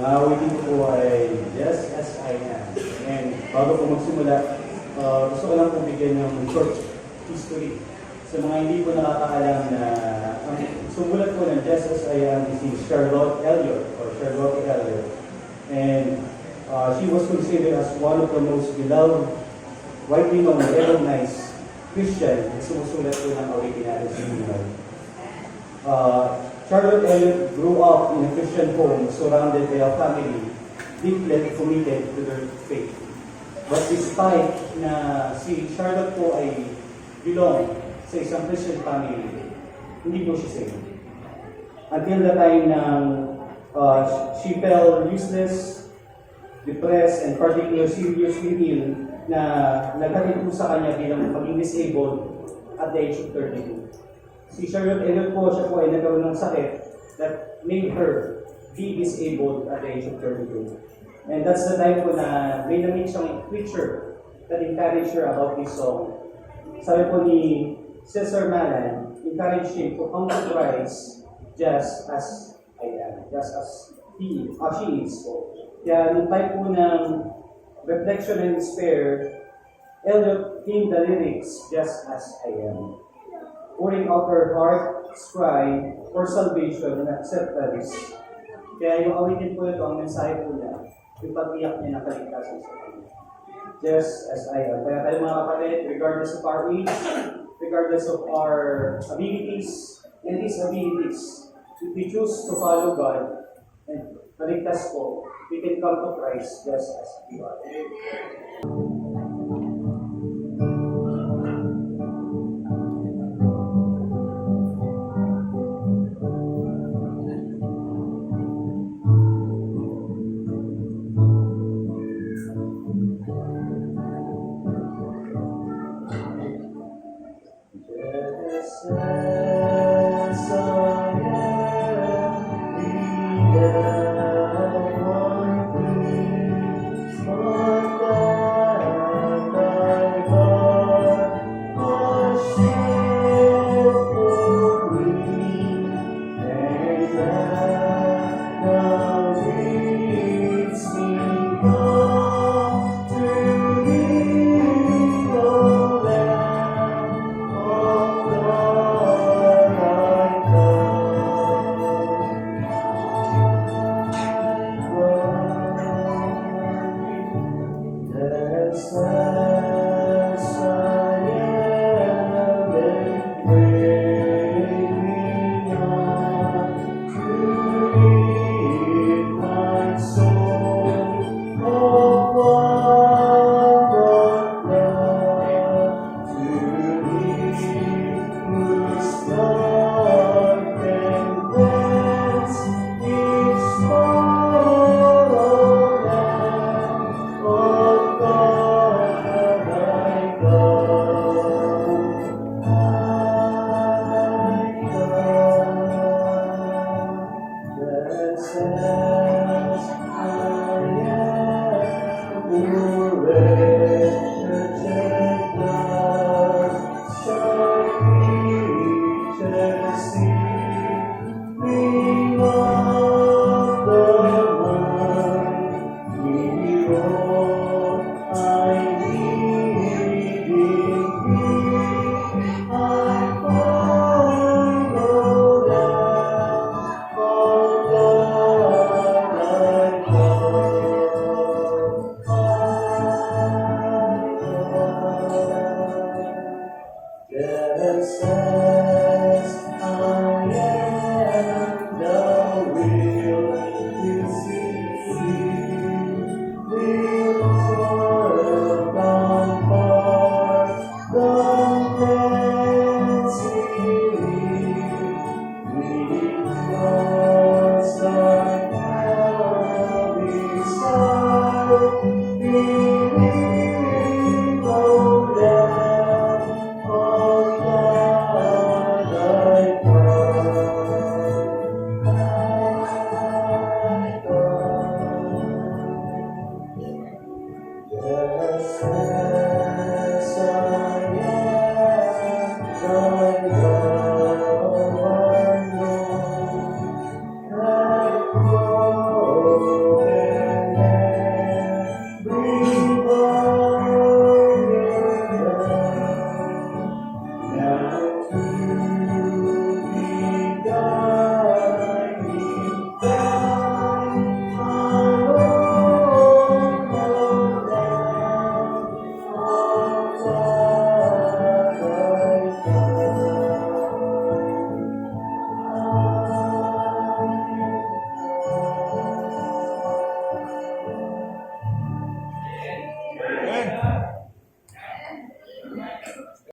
Awitin ko po ay Just As I Am. And bago po magsimula, gusto ko lang po bigyan ng short history. Sa mga hindi po nakakaalam na ang sumulat po ng Just As I Am is si Charlotte Elliott or Charlotte Elliott. And she was considered as one of the most beloved, widely known, recognized Christian na sumusulat po ng awitin natin sa buhay. Charlotte Elliott grew up in a Christian home surrounded by a family deeply committed to their faith. But despite na si Charlotte po ay belong sa isang Christian family, hindi po siya saved. Until the time na she fell useless, depressed, and particularly seriously ill na naghatid po sa kanya bilang maging disabled at the age of 32. Si Charlotte Elliott po, siya po ay nagkaroon ng sakit that made her be disabled at the age of 32. And that's the time po na may na-meet siyang preacher that encouraged her about this song. Sabi po ni Cesar Malan, encouraged him to come to Christ just as I am, just as she is po. Kaya nung type po ng reflection and despair, Elliott came the lyrics, just as I am. Pouring out her heart's cry for salvation and acceptance. Kaya yung awitin po ito, ang mensahe po niya, yung pag-iyak niya na kaligtasan sa kanya. Just as I am. Kaya tayo mga kapatid, regardless of our age, regardless of our abilities and disabilities, if we choose to follow God and kaligtas po, we can come to Christ just as we are.